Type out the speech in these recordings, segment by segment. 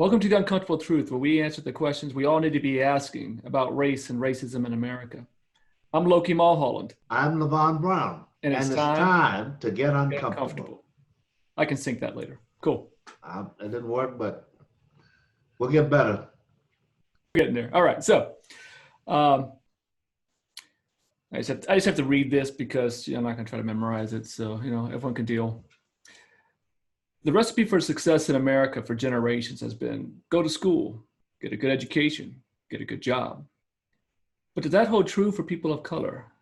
Welcome to The Uncomfortable Truth, where we answer the questions we all need to be asking about race and racism in America. I'm Loki Mulholland. I'm Levon Brown. And it's time to get Get uncomfortable. uncomfortable. I can sync that later. Cool. It didn't work, but we'll get better. We're getting there. All right. So I just have to read this because I'm not going to try to memorize it. So, everyone can deal. The recipe for success in America for generations has been go to school, get a good education, get a good job. But does that hold true for people of color?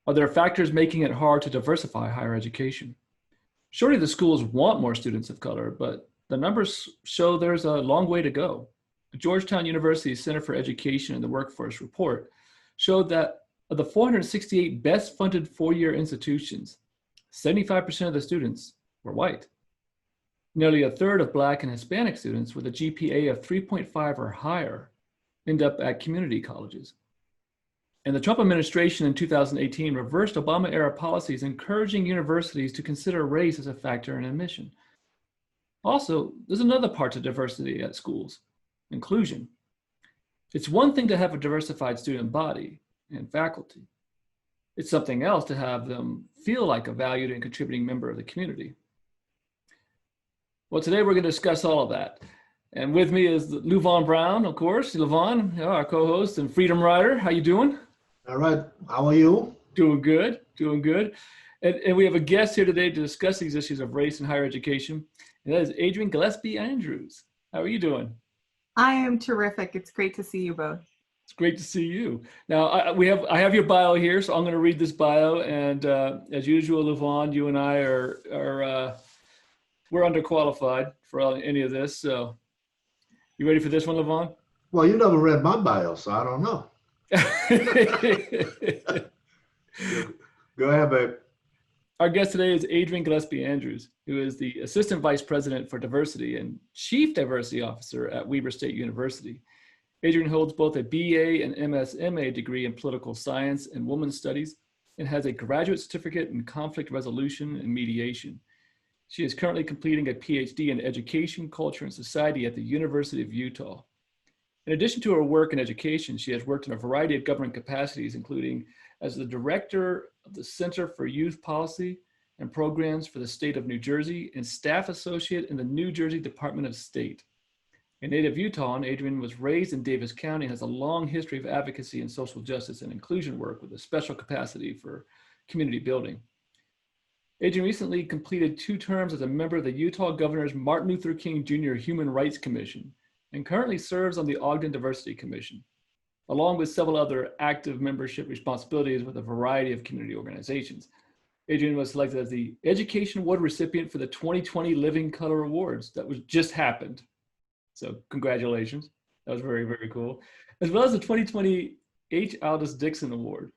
Are there factors making it hard to diversify higher education? Surely the schools want more students of color, but the numbers show there's a long way to go. The Georgetown University Center for Education and the Workforce report showed that of the 468 best funded four-year institutions, 75% of the students were white. Nearly a third of Black and Hispanic students with a GPA of 3.5 or higher end up at community colleges. And the Trump administration in 2018 reversed Obama-era policies encouraging universities to consider race as a factor in admission. Also, there's another part to diversity at schools: inclusion. It's one thing to have a diversified student body and faculty. It's something else to have them feel like a valued and contributing member of the community. Well, today we're going to discuss all of that. And with me is Levon Brown, of course. Levon, our co-host and freedom rider. How you doing? All right. How are you? Doing good, doing good. And we have a guest here today to discuss these issues of race in higher education. And that is Adrienne Gillespie Andrews. How are you doing? I am terrific. It's great to see you both. It's great to see you. Now, I have your bio here, so I'm going to read this bio. And as usual, Levon, you and I we're underqualified for any of this. So you ready for this one, Levon? Well, you never read my bio, so I don't know. Go ahead, babe. Our guest today is Adrienne Gillespie Andrews, who is the Assistant Vice President for Diversity and Chief Diversity Officer at Weber State University. Adrienne holds both a BA and MSMA degree in Political Science and Women's Studies and has a graduate certificate in Conflict Resolution and Mediation. She is currently completing a PhD in Education, Culture, and Society at the University of Utah. In addition to her work in education, she has worked in a variety of government capacities, including as the Director of the Center for Youth Policy and Programs for the State of New Jersey and Staff Associate in the New Jersey Department of State. A native Utahn, Adrienne was raised in Davis County and has a long history of advocacy in social justice and inclusion work with a special capacity for community building. Adrienne recently completed 2 terms as a member of the Utah Governor's Martin Luther King Jr. Human Rights Commission and currently serves on the Ogden Diversity Commission, along with several other active membership responsibilities with a variety of community organizations. Adrienne was selected as the Education Award recipient for the 2020 Living Color Awards that was just happened. So congratulations. That was very, very cool. As well as the 2020 H. Aldous Dixon Award.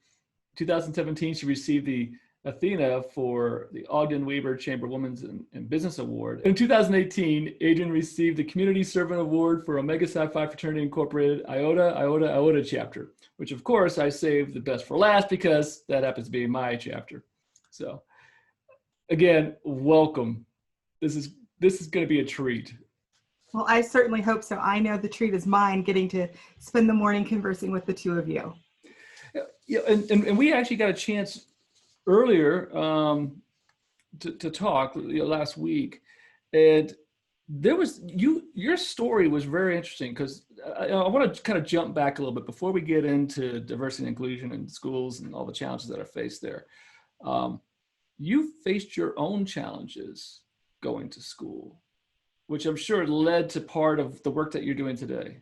In 2017, she received the Athena for the Ogden Weber Chamber Women's and Business Award. In 2018, Adrienne received the Community Servant Award for Omega Psi Phi Fraternity Incorporated Iota chapter, which of course I saved the best for last because that happens to be my chapter. So again, welcome. This is going to be a treat. Well, I certainly hope so. I know the treat is mine, getting to spend the morning conversing with the two of you. Yeah, and we actually got a chance earlier to talk last week, and there was your story was very interesting because I want to kind of jump back a little bit before we get into diversity and inclusion in schools and all the challenges that are faced there. You faced your own challenges going to school, which I'm sure led to part of the work that you're doing today.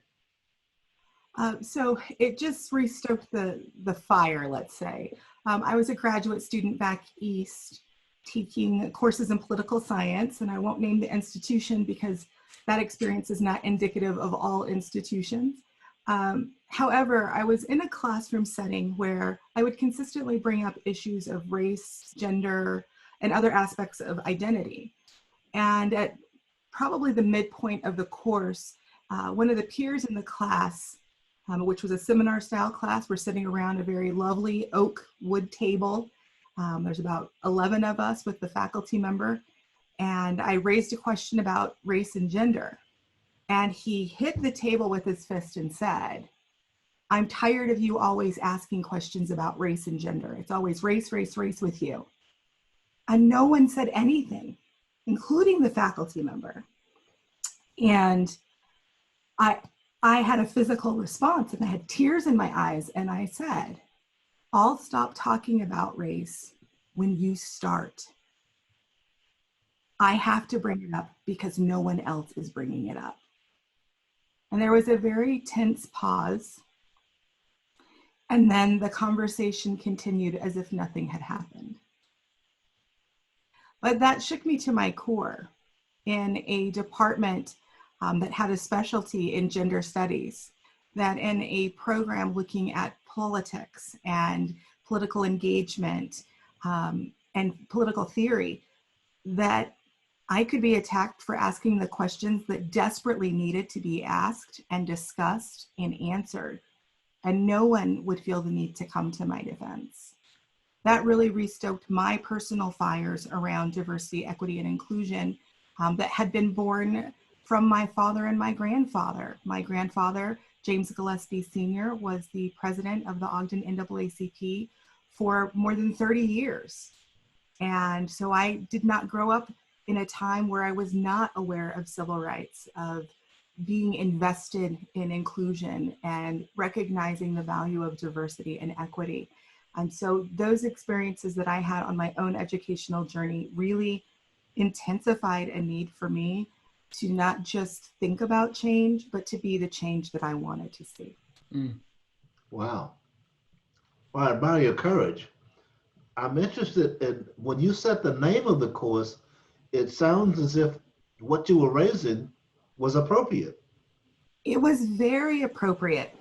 So it just restoked the fire, let's say. I was a graduate student back east taking courses in political science, and I won't name the institution because that experience is not indicative of all institutions. However, I was in a classroom setting where I would consistently bring up issues of race, gender, and other aspects of identity. And at probably the midpoint of the course, one of the peers in the class, which was a seminar style class, we're sitting around a very lovely oak wood table. There's about 11 of us with the faculty member. And I raised a question about race and gender. And he hit the table with his fist and said, "I'm tired of you always asking questions about race and gender. It's always race, race, race with you." And no one said anything, including the faculty member. And I had a physical response, and I had tears in my eyes, and I said, "I'll stop talking about race when you start. I have to bring it up because no one else is bringing it up." And there was a very tense pause. And then the conversation continued as if nothing had happened. But that shook me to my core. In a department that had a specialty in gender studies, that in a program looking at politics and political engagement and political theory, that I could be attacked for asking the questions that desperately needed to be asked and discussed and answered, and no one would feel the need to come to my defense. That really restoked my personal fires around diversity, equity, and inclusion that had been born from my father and my grandfather. My grandfather, James Gillespie Sr., was the president of the Ogden NAACP for more than 30 years. And so I did not grow up in a time where I was not aware of civil rights, of being invested in inclusion and recognizing the value of diversity and equity. And so those experiences that I had on my own educational journey really intensified a need for me to not just think about change, but to be the change that I wanted to see. Mm. Wow. Well, I admire your courage. I'm interested in when you set the name of the course, it sounds as if what you were raising was appropriate. It was very appropriate.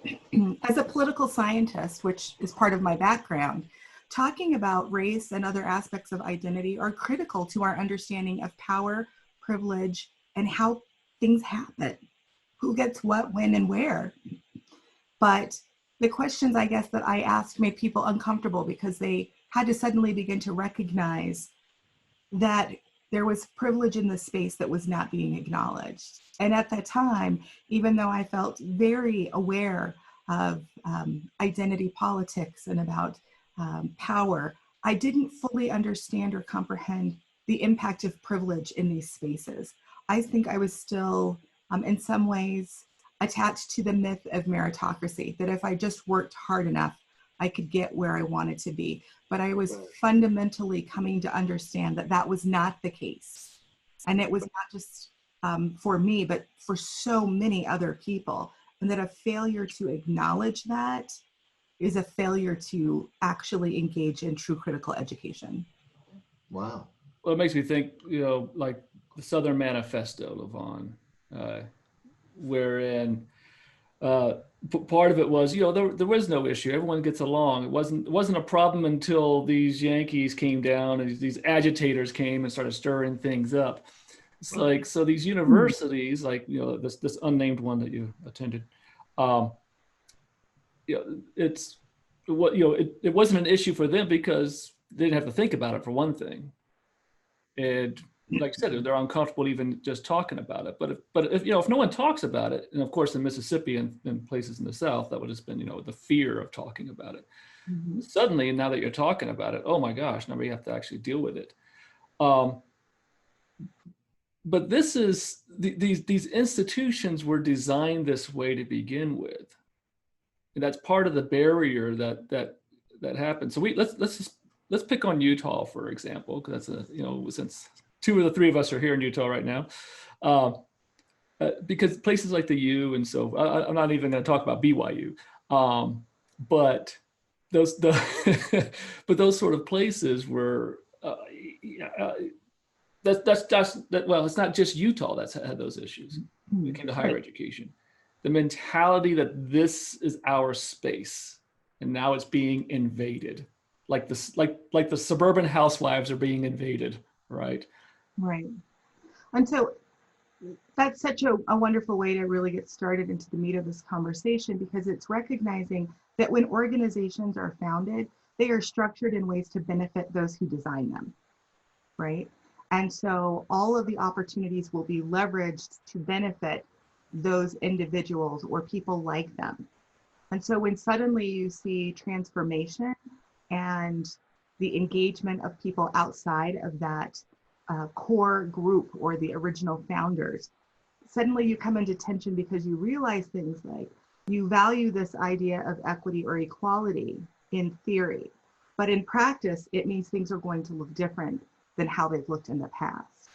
As a political scientist, which is part of my background, talking about race and other aspects of identity are critical to our understanding of power, privilege, and how things happen. Who gets what, when, and where. But the questions, I guess, that I asked made people uncomfortable because they had to suddenly begin to recognize that there was privilege in the space that was not being acknowledged. And at that time, even though I felt very aware of identity politics and about power, I didn't fully understand or comprehend the impact of privilege in these spaces. I think I was still, in some ways, attached to the myth of meritocracy, that if I just worked hard enough, I could get where I wanted to be. But I was fundamentally coming to understand that that was not the case. And it was not just for me, but for so many other people. And that a failure to acknowledge that is a failure to actually engage in true critical education. Wow. Well, it makes me think, like the Southern Manifesto, Levon, wherein part of it was, there was no issue. Everyone gets along. It wasn't a problem until these Yankees came down and these agitators came and started stirring things up. It's like, so these universities, like, this unnamed one that you attended, it wasn't an issue for them because they didn't have to think about it, for one thing. And like I said, they're uncomfortable even just talking about it. But if no one talks about it, and of course in Mississippi and places in the South, that would have been, the fear of talking about it. Mm-hmm. Suddenly, now that you're talking about it, oh my gosh, now we have to actually deal with it. But this is, these institutions were designed this way to begin with. And that's part of the barrier that happens. So let's pick on Utah, for example, because that's since 2 of the 3 of us are here in Utah right now, because places like the U, and so I'm not even going to talk about BYU, but those sort of places were, it's not just Utah that's had those issues when it came to higher education. The mentality that this is our space, and now it's being invaded, like the suburban housewives are being invaded, right? Right. And so that's such a wonderful way to really get started into the meat of this conversation, because it's recognizing that when organizations are founded, they are structured in ways to benefit those who design them, right? And so all of the opportunities will be leveraged to benefit those individuals or people like them. And so when suddenly you see transformation and the engagement of people outside of that core group or the original founders, suddenly you come into tension because you realize things like you value this idea of equity or equality in theory, but in practice, it means things are going to look different than how they've looked in the past.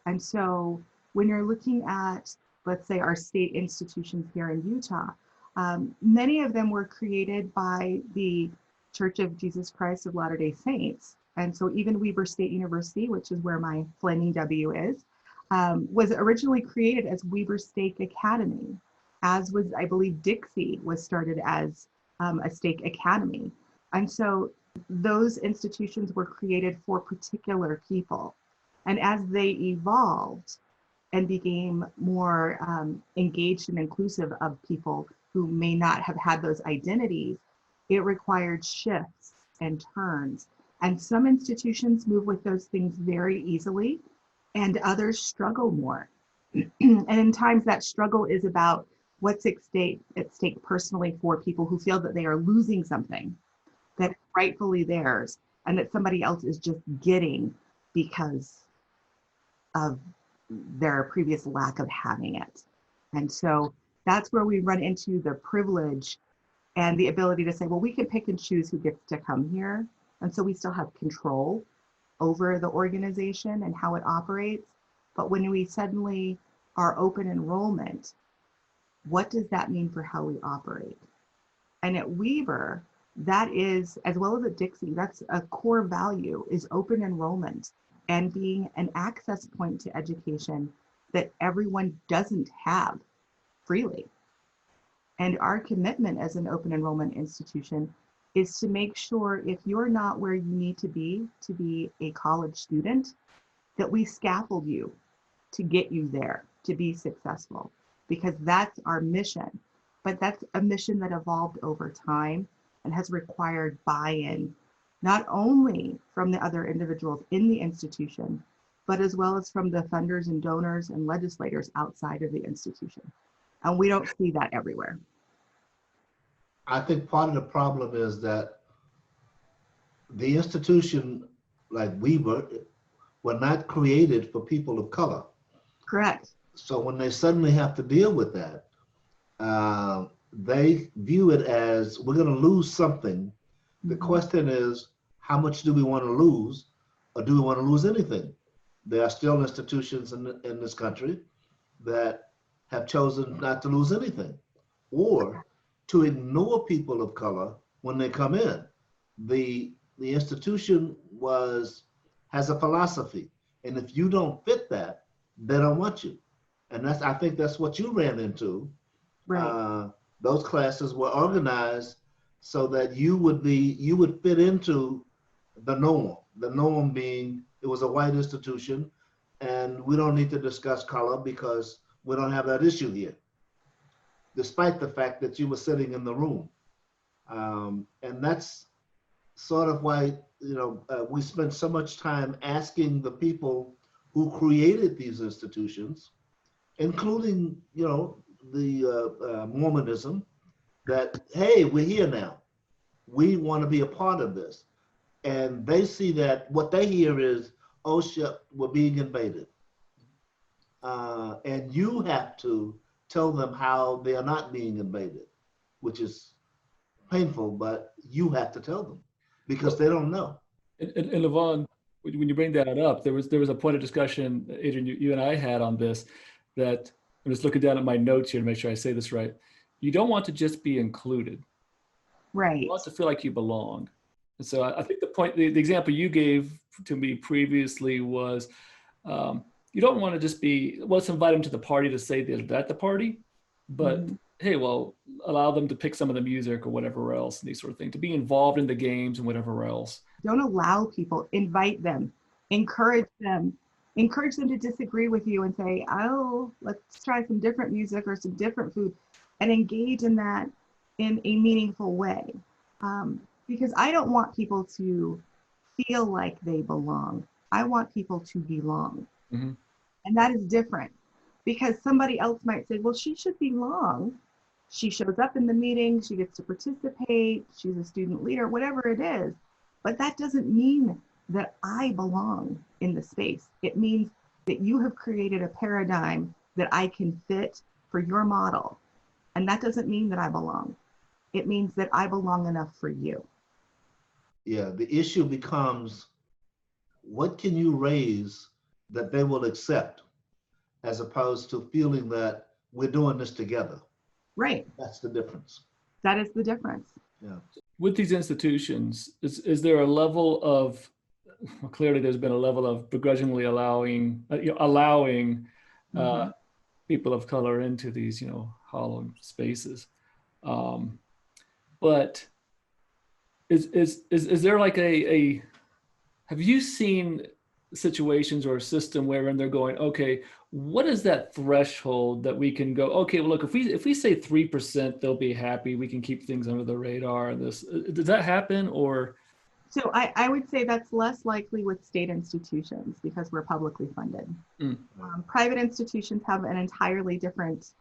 And so when you're looking at, let's say, our state institutions here in Utah, many of them were created by the Church of Jesus Christ of Latter-day Saints. And so even Weber State University, which is where my flaming W is, was originally created as Weber Stake Academy, as was, I believe, Dixie was started as a stake academy. And so those institutions were created for particular people. And as they evolved and became more engaged and inclusive of people who may not have had those identities, it required shifts and turns. And some institutions move with those things very easily, and others struggle more. And in times that struggle is about what's at stake personally for people who feel that they are losing something that's rightfully theirs and that somebody else is just getting because of their previous lack of having it. And so that's where we run into the privilege and the ability to say, well, we can pick and choose who gets to come here. And so we still have control over the organization and how it operates. But when we suddenly are open enrollment, what does that mean for how we operate? And at Weber, that is, as well as at Dixie, that's a core value, is open enrollment and being an access point to education that everyone doesn't have freely. And our commitment as an open enrollment institution is to make sure if you're not where you need to be a college student, that we scaffold you to get you there, to be successful, because that's our mission. But that's a mission that evolved over time and has required buy-in, not only from the other individuals in the institution, but as well as from the funders and donors and legislators outside of the institution. And we don't see that everywhere. I think part of the problem is that the institution like Weber were not created for people of color. Correct. So when they suddenly have to deal with that, they view it as we're going to lose something. The question is, how much do we want to lose, or do we want to lose anything? There are still institutions in this country that have chosen not to lose anything, or to ignore people of color when they come in. The institution has a philosophy, and if you don't fit that, they don't want you. And I think that's what you ran into. Right. Those classes were organized so that you would fit into the norm. The norm being it was a white institution, and we don't need to discuss color because we don't have that issue here, despite the fact that you were sitting in the room. And that's sort of why we spent so much time asking the people who created these institutions, including the Mormonism, that hey, we're here now. We want to be a part of this. And they see that what they hear is, oh shit, we're being invaded. And you have to tell them how they are not being invaded, which is painful, but you have to tell them because they don't know. And Levon, when you bring that up, there was a point of discussion, Adrian, you and I had on this, that I'm just looking down at my notes here to make sure I say this right. You don't want to just be included. Right. You want to feel like you belong. And so I think the example you gave to me previously was, you don't want to just be, let's invite them to the party to say they're at the party, but hey, well, allow them to pick some of the music or whatever else, and these sort of things, to be involved in the games and whatever else. Don't allow people, invite them, encourage them to disagree with you and say, oh, let's try some different music or some different food, and engage in that in a meaningful way. Because I don't want people to feel like they belong. I want people to belong. And that is different, because somebody else might say, well, she should belong. She shows up in the meeting, she gets to participate, she's a student leader, whatever it is. But that doesn't mean that I belong in the space. It means that you have created a paradigm that I can fit for your model. And that doesn't mean that I belong. It means that I belong enough for you. Yeah, the issue becomes, what can you raise that they will accept, as opposed to feeling that we're doing this together. Right. That's the difference. That is the difference. Yeah. With these institutions, is there a level of, well, clearly there's been a level of begrudgingly allowing people of color into these, hollow spaces. But is there like have you seen situations or a system wherein they're going, okay, what is that threshold that we can go, okay, well, look, if we say 3%, they'll be happy, we can keep things under the radar, and this, does that happen? Or? So I would say that's less likely with state institutions because we're publicly funded. Private institutions have an entirely different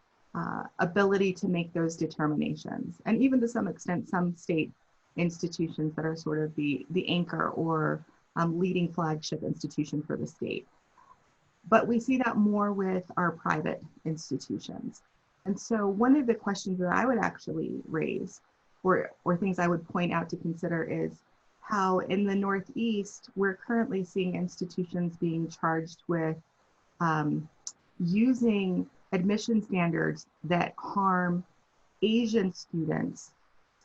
ability to make those determinations. And even to some extent, some state institutions that are sort of the anchor or leading flagship institution for the state. But we see that more with our private institutions. And so one of the questions that I would actually raise or things I would point out to consider is how in the Northeast, we're currently seeing institutions being charged with using admission standards that harm Asian students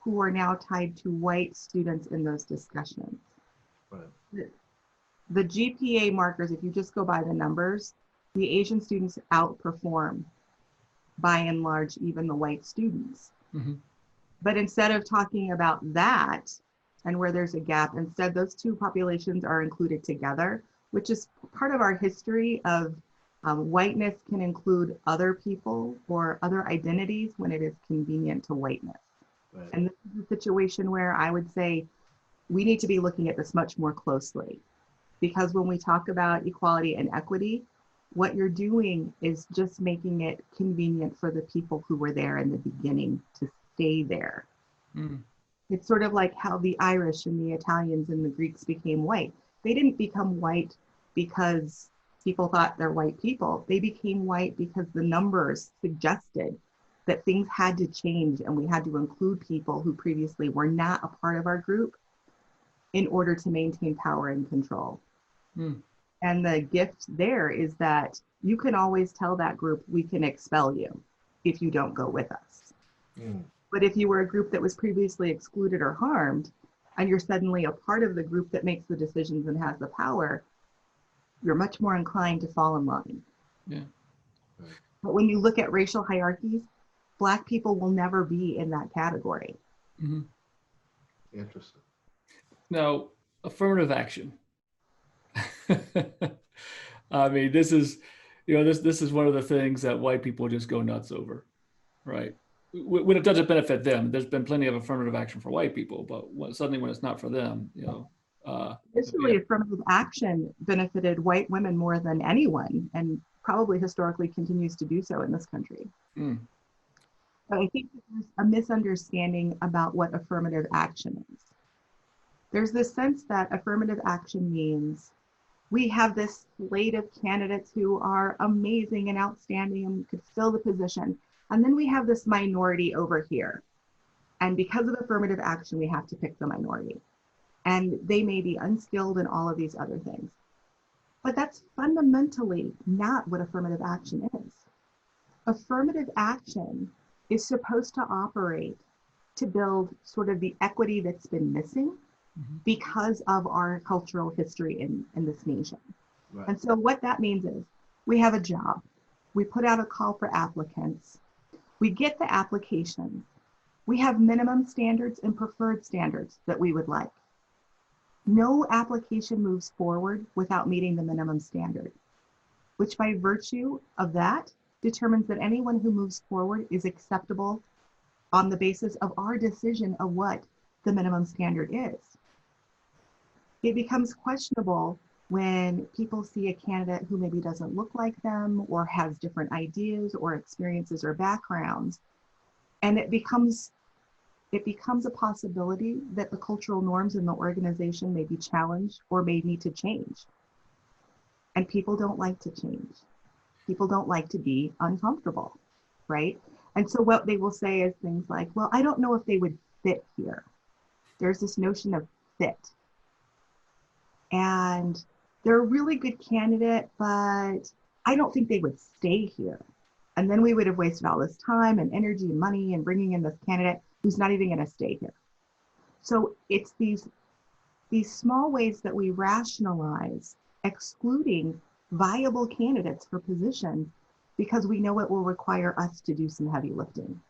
who are now tied to white students in those discussions. Right. The GPA markers, if you just go by the numbers, the Asian students outperform, by and large, even the white students. Mm-hmm. But instead of talking about that and where there's a gap, instead those two populations are included together, which is part of our history of whiteness can include other people or other identities when it is convenient to whiteness. Right. And this is a situation where I would say we need to be looking at this much more closely. Because when we talk about equality and equity, what you're doing is just making it convenient for the people who were there in the beginning to stay there. Mm. It's sort of like how the Irish and the Italians and the Greeks became white. They didn't become white because people thought they're white people. They became white because the numbers suggested that things had to change and we had to include people who previously were not a part of our group in order to maintain power and control. Mm. And the gift there is that you can always tell that group, we can expel you if you don't go with us. Mm. But if you were a group that was previously excluded or harmed, and you're suddenly a part of the group that makes the decisions and has the power, you're much more inclined to fall in line. Yeah. Right. But when you look at racial hierarchies, Black people will never be in that category. Mm-hmm. Interesting. Now, affirmative action. I mean, this is one of the things that white people just go nuts over, right? When it doesn't benefit them, there's been plenty of affirmative action for white people, but suddenly when it's not for them, Initially, affirmative action benefited white women more than anyone, and probably historically continues to do so in this country. Mm. But I think there's a misunderstanding about what affirmative action is. There's this sense that affirmative action means we have this slate of candidates who are amazing and outstanding and could fill the position. And then we have this minority over here. And because of affirmative action, we have to pick the minority. And they may be unskilled in all of these other things. But that's fundamentally not what affirmative action is. Affirmative action is supposed to operate to build sort of the equity that's been missing because of our cultural history in this nation. Right. And so what that means is we have a job. We put out a call for applicants. We get the applications. We have minimum standards and preferred standards that we would like. No application moves forward without meeting the minimum standard, which by virtue of that determines that anyone who moves forward is acceptable on the basis of our decision of what the minimum standard is. It becomes questionable when people see a candidate who maybe doesn't look like them or has different ideas or experiences or backgrounds, and it becomes a possibility that the cultural norms in the organization may be challenged or may need to change. And people don't like to change. People don't like to be uncomfortable, right? And so what they will say is things like, well, I don't know if they would fit here. There's this notion of fit. And they're a really good candidate, but I don't think they would stay here. And then we would have wasted all this time and energy and money and bringing in this candidate who's not even going to stay here. So it's these small ways that we rationalize excluding viable candidates for positions because we know it will require us to do some heavy lifting.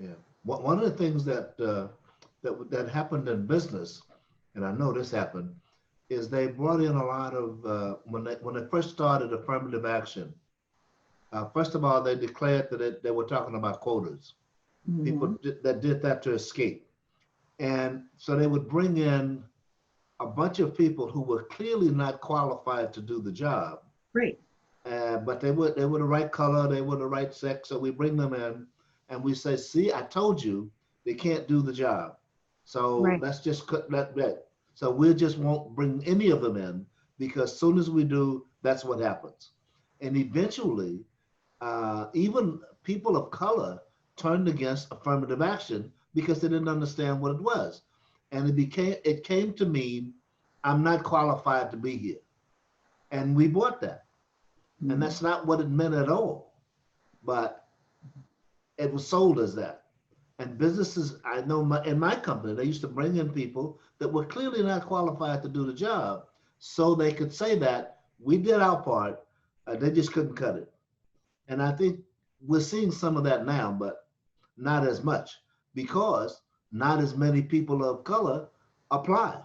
Yeah. One of the things that happened in business, and I know this happened, is they brought in a lot of when they first started affirmative action. First of all, they declared that they were talking about quotas. Mm-hmm. People that did that to escape, and so they would bring in a bunch of people who were clearly not qualified to do the job. Right. But they were the right color, they were the right sex, so we bring them in, and we say, "See, I told you they can't do the job. So right. Let's just cut that. So we just won't bring any of them in because as soon as we do, that's what happens." And eventually, even people of color turned against affirmative action because they didn't understand what it was. And it came to mean, I'm not qualified to be here. And we bought that. Mm-hmm. And that's not what it meant at all. But it was sold as that. And businesses, I know in my company, they used to bring in people that were clearly not qualified to do the job so they could say that we did our part, they just couldn't cut it. And I think we're seeing some of that now, but not as much because not as many people of color apply.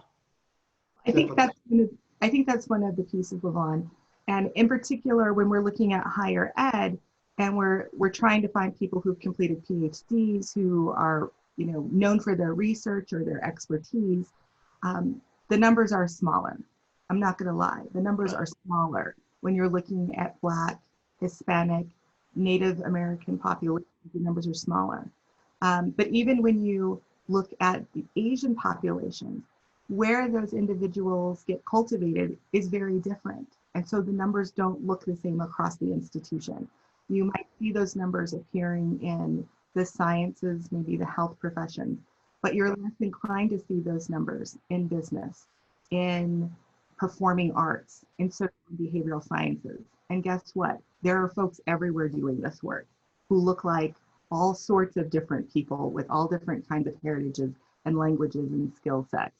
I think that's one of the pieces, Levon. And in particular, when we're looking at higher ed and we're trying to find people who've completed PhDs who are, known for their research or their expertise, the numbers are smaller. I'm not going to lie. The numbers are smaller when you're looking at Black, Hispanic, Native American populations. The numbers are smaller. But even when you look at the Asian population, where those individuals get cultivated is very different. And so the numbers don't look the same across the institution. You might see those numbers appearing in the sciences, maybe the health professions, but you're less inclined to see those numbers in business, in performing arts, in social and behavioral sciences. And guess what? There are folks everywhere doing this work who look like all sorts of different people with all different kinds of heritages and languages and skill sets.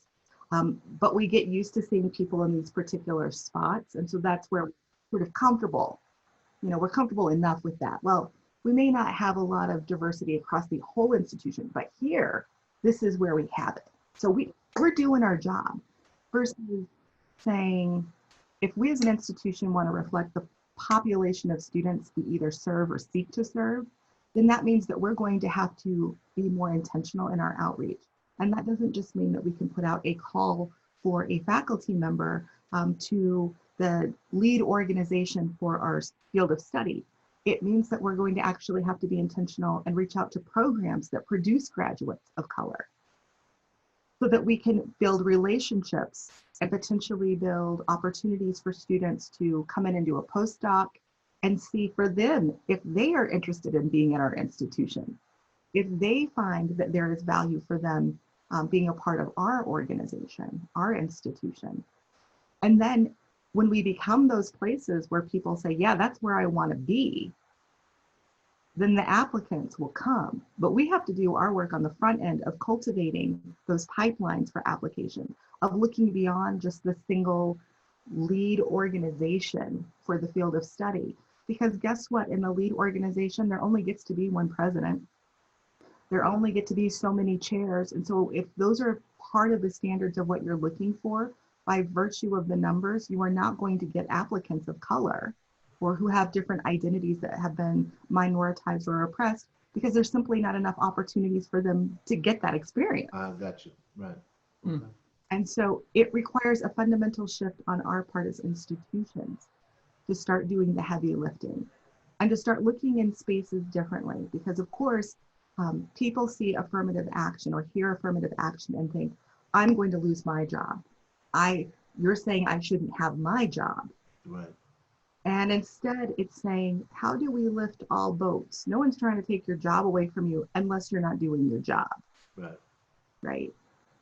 But we get used to seeing people in these particular spots. And so that's where we're sort of comfortable. We're comfortable enough with that. Well, we may not have a lot of diversity across the whole institution, but here, this is where we have it. So we're doing our job versus saying, if we as an institution want to reflect the population of students we either serve or seek to serve, then that means that we're going to have to be more intentional in our outreach. And that doesn't just mean that we can put out a call for a faculty member to the lead organization for our field of study. It means that we're going to actually have to be intentional and reach out to programs that produce graduates of color so that we can build relationships and potentially build opportunities for students to come in and do a postdoc and see for them if they are interested in being at our institution, if they find that there is value for them being a part of our organization, our institution. And then when we become those places where people say, yeah, that's where I want to be, then the applicants will come. But we have to do our work on the front end of cultivating those pipelines for application, of looking beyond just the single lead organization for the field of study. Because guess what? In the lead organization, there only gets to be one president. There only get to be so many chairs. And so if those are part of the standards of what you're looking for, by virtue of the numbers, you are not going to get applicants of color or who have different identities that have been minoritized or oppressed because there's simply not enough opportunities for them to get that experience. I got you, right. Mm. And so it requires a fundamental shift on our part as institutions to start doing the heavy lifting and to start looking in spaces differently. Because of course, people see affirmative action or hear affirmative action and think, I'm going to lose my job. You're saying I shouldn't have my job. Right. And instead it's saying, how do we lift all boats? No one's trying to take your job away from you unless you're not doing your job. Right. Right?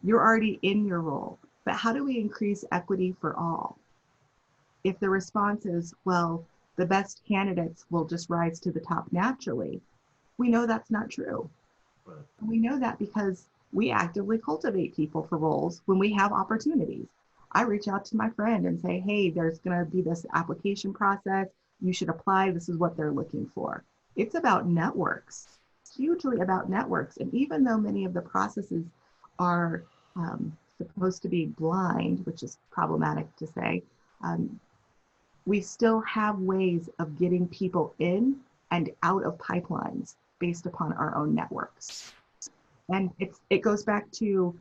You're already in your role, but how do we increase equity for all? If the response is, well, the best candidates will just rise to the top naturally, we know that's not true. Right. We know that because we actively cultivate people for roles when we have opportunities. I reach out to my friend and say, hey, there's going to be this application process. You should apply. This is what they're looking for. It's about networks, hugely about networks. And even though many of the processes are supposed to be blind, which is problematic to say, we still have ways of getting people in and out of pipelines based upon our own networks. And it goes back to,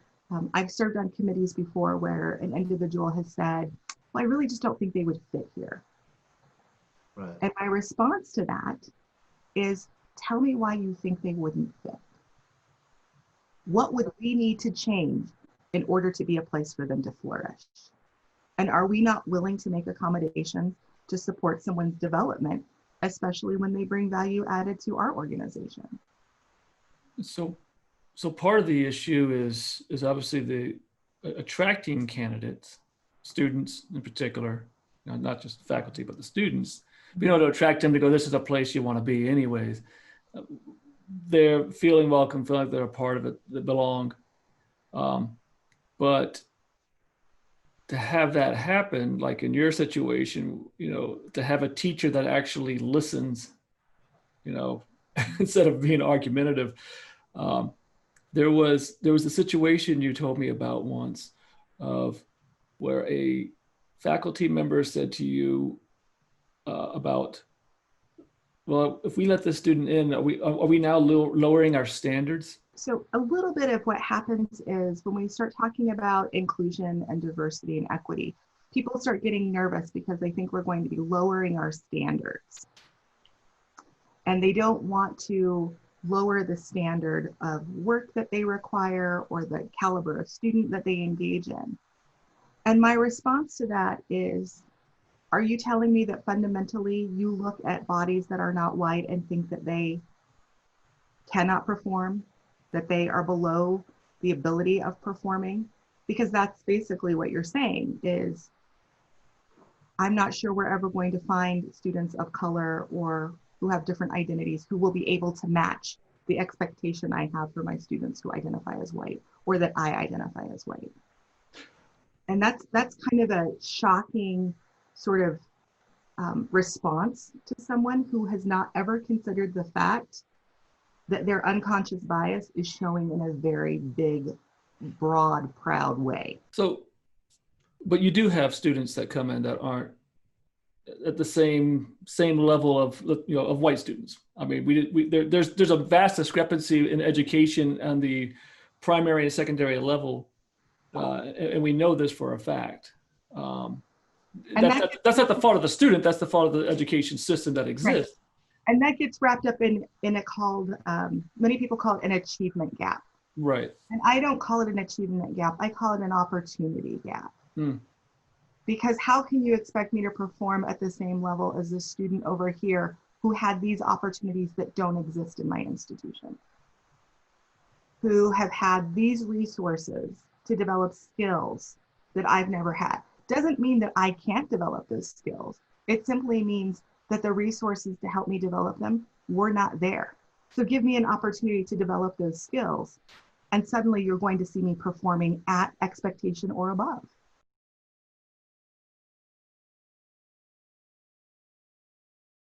I've served on committees before where an individual has said, well, I really just don't think they would fit here. Right. And my response to that is, tell me why you think they wouldn't fit. What would we need to change in order to be a place for them to flourish? And are we not willing to make accommodations to support someone's development, especially when they bring value added to our organization? So part of the issue is obviously the attracting candidates, students in particular, not just faculty, but the students, being able to attract them to go, this is a place you want to be anyways. They're feeling welcome, feeling like they're a part of it, they belong. But to have that happen, like in your situation, to have a teacher that actually listens, instead of being argumentative. There was a situation you told me about once of where a faculty member said to you about, well, if we let this student in, are we now lowering our standards? So a little bit of what happens is when we start talking about inclusion and diversity and equity, people start getting nervous because they think we're going to be lowering our standards. And they don't want to lower the standard of work that they require or the caliber of student that they engage in. And my response to that is, are you telling me that fundamentally you look at bodies that are not white and think that they cannot perform, that they are below the ability of performing? Because that's basically what you're saying is, I'm not sure we're ever going to find students of color or who have different identities who will be able to match the expectation I have for my students who identify as white or that I identify as white. And that's kind of a shocking sort of response to someone who has not ever considered the fact that their unconscious bias is showing in a very big, broad, proud way. So, but you do have students that come in that aren't at the same level of of white students. I mean, there's a vast discrepancy in education on the primary and secondary level, and we know this for a fact. That's not the fault of the student. That's the fault of the education system that exists. Right. And that gets wrapped up in a called, many people call it an achievement gap. Right. And I don't call it an achievement gap. I call it an opportunity gap. Because how can you expect me to perform at the same level as the student over here who had these opportunities that don't exist in my institution? Who have had these resources to develop skills that I've never had. Doesn't mean that I can't develop those skills. It simply means that the resources to help me develop them were not there. So give me an opportunity to develop those skills, and suddenly you're going to see me performing at expectation or above.